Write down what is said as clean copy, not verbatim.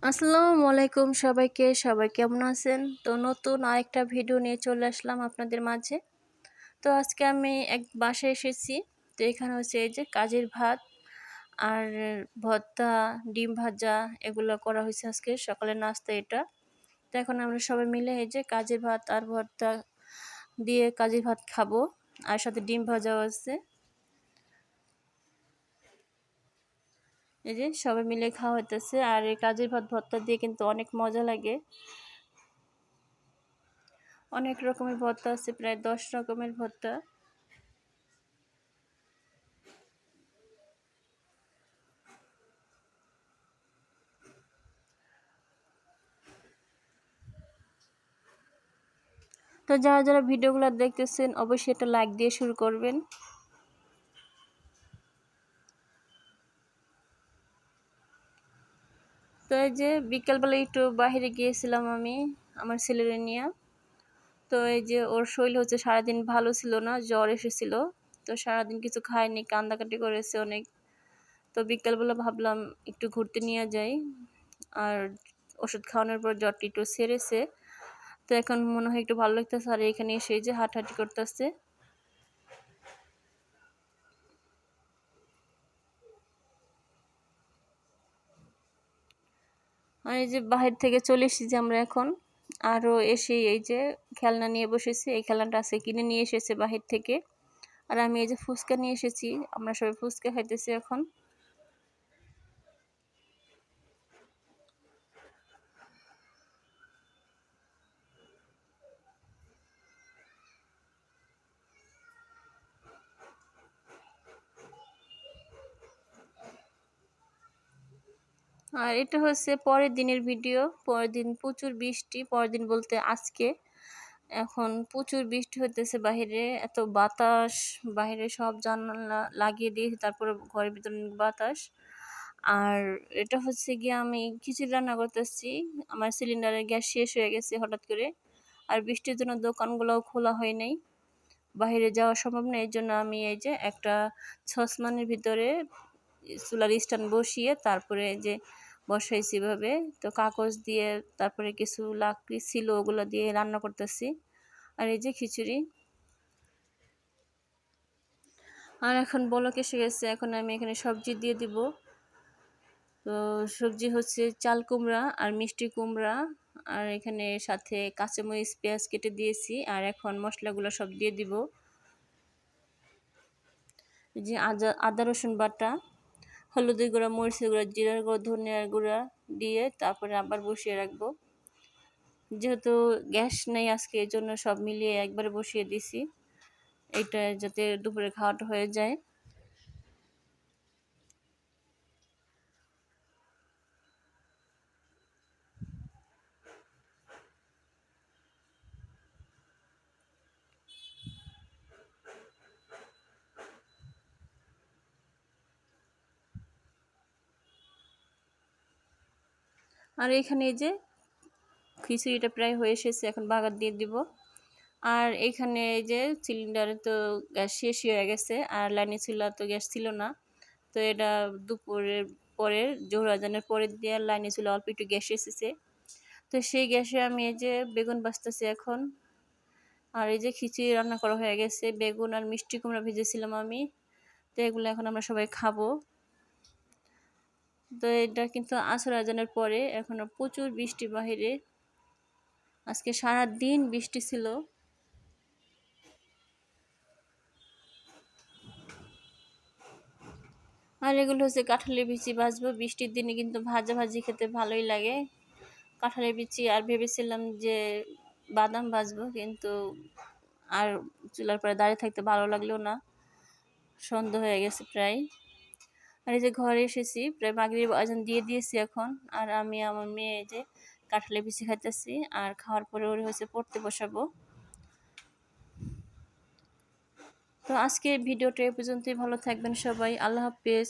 আসসালামু আলাইকুম সবাইকে। সবাই কেমন আছেন? তো নতুন আরেকটা ভিডিও নিয়ে চলে আসলাম আপনাদের মাঝে। তো আজকে আমি এক বাসায় এসেছি। তো এখানে হচ্ছে এই যে কাজের ভাত আর ভর্তা, ডিম ভাজা এগুলো করা হয়েছে আজকে সকালের নাস্তা এটা। তো এখন আমরা সবাই মিলে এই যে কাজের ভাত আর ভর্তা দিয়ে কাজের ভাত খাবো, আর সাথে ডিম ভাজাও আছে। এই যে সবাই মিলে খাওয়া হইতেছে, আর এই কাজের ভাত ভর্তা দিয়ে কিন্তু অনেক মজা লাগে। অনেক রকমের ভর্তা আছে, প্রায় 10 রকমের ভর্তা। তো যারা যারা ভিডিওগুলো দেখতেছেন অবশ্যই এটা লাইক দিয়ে শুরু করবেন। তো এই যে বিকেলবেলা একটু বাইরে গিয়েছিলাম আমি আমার ছেলেরে নিয়ে। তো এই যে ওর শরীর হচ্ছে সারাদিন ভালো ছিল না, জ্বর এসেছিল। তো সারাদিন কিছু খায়নি, কান্দাকাটি করেছে অনেক। তো বিকেলবেলা ভাবলাম একটু ঘুরতে নিয়ে যাই। আর ওষুধ খাওয়ানোর পর জ্বরটি একটু সেরেছে। তো এখন মনে হয় একটু ভালো লাগতেছে, আর এখানে এসে যে হাঁটাহাঁটি করতেছে। আর এই যে বাহির থেকে চলে এসেছি আমরা এখন। আরও এসে এই যে খেলনা নিয়ে বসেছি, এই খেলনাটা আছে কিনে নিয়ে এসেছে বাহির থেকে। আর আমি এই যে ফুচকা নিয়ে এসেছি, আমরা সবাই ফুচকা খাইতেছি এখন। আর এটা হচ্ছে পরের দিনের ভিডিও। পরের দিন প্রচুর বৃষ্টি, পরের দিন বলতে আজকে। এখন প্রচুর বৃষ্টি হতেছে বাহিরে, এত বাতাস। বাহিরে সব জানালা লাগিয়ে দিয়ে তারপরে ঘরের ভিতরে বাতাস। আর এটা হচ্ছে গিয়ে আমি খিচুড়ি রান্না করতেছি। আমার সিলিন্ডারের গ্যাস শেষ হয়ে গেছে হঠাৎ করে। আর বৃষ্টির জন্য দোকানগুলোও খোলা হয় নাই, বাইরে যাওয়া সম্ভব না। এই জন্য আমি এই যে একটা সসপ্যানের ভিতরে চুলার স্ট্যান্ড বসিয়ে তারপরে যে বসাইছি এভাবে। তো কাগজ দিয়ে তারপরে কিছু লাকড়ি ছিল ওগুলো দিয়ে রান্না করতেছি। আর এই যে খিচুড়ি। আর এখন বলক এসে গেছে, এখন আমি এখানে সবজি দিয়ে দিব। তো সবজি হচ্ছে চাল কুমড়া আর মিষ্টি কুমড়া, আর এখানে সাথে কাঁচামরিচ পেঁয়াজ কেটে দিয়েছি। আর এখন মশলাগুলো সব দিয়ে দিব। যে আদা রসুন বাটা, হলুদের গুঁড়া, মরিচের গুঁড়া, জিরার গুঁড়া, ধনিয়ার গুঁড়া দিয়ে তারপরে আবার বসিয়ে রাখবো। যেহেতু গ্যাস নেই আজকে, এই জন্য সব মিলিয়ে একবারে বসিয়ে দিছি, এইটা যাতে দুপুরে খাওয়াটা হয়ে যায়। আর এখানে এই যে খিচুড়িটা প্রায় হয়ে এসেছে, এখন বাগার দিয়ে দিব। আর এখানে এই যে সিলিন্ডারে তো গ্যাস শেষ হয়ে গেছে, আর লাইনে ছিল তো গ্যাস ছিল না। তো এটা দুপুরের পরের জোহর আজানের পরের দিয়ে লাইনে ছিল, অল্প একটু গ্যাস এসেছে। তো সেই গ্যাসে আমি এই যে বেগুন ভাজতেছি এখন। আর এই যে খিচুড়ি রান্না করা হয়ে গেছে, বেগুন আর মিষ্টি কুমড়া ভেজেছিলাম আমি। তো এগুলো এখন আমরা সবাই খাবো। তো এটা কিন্তু আসর আজানের পরে, এখনো প্রচুর বৃষ্টি বাহিরে। আজকে সারা দিন বৃষ্টি ছিল। আর এগুলো হচ্ছে কাঁঠালের বিচি ভাজবো, বৃষ্টির দিনে কিন্তু ভাজা ভাজি খেতে ভালোই লাগে কাঁঠালের বিচি। আর ভেবেছিলাম যে বাদাম ভাজবো, কিন্তু আর চুলার পরে দাঁড়িয়ে থাকতে ভালো লাগলো না, সন্ধ্যা হয়ে গেছে প্রায়। আর এই যে ঘরে এসেছি, প্রায় মাগরিব আজান দিয়ে দিয়েছি এখন। আর আমি আমার মেয়ে এই যে কাঁঠালের বিচি খাইতেছি, আর খাওয়ার পরে ওর হচ্ছে পড়তে বসাবো। তো আজকের ভিডিওটা এ পর্যন্তই, ভালো থাকবেন সবাই, আল্লাহ হাফেজ।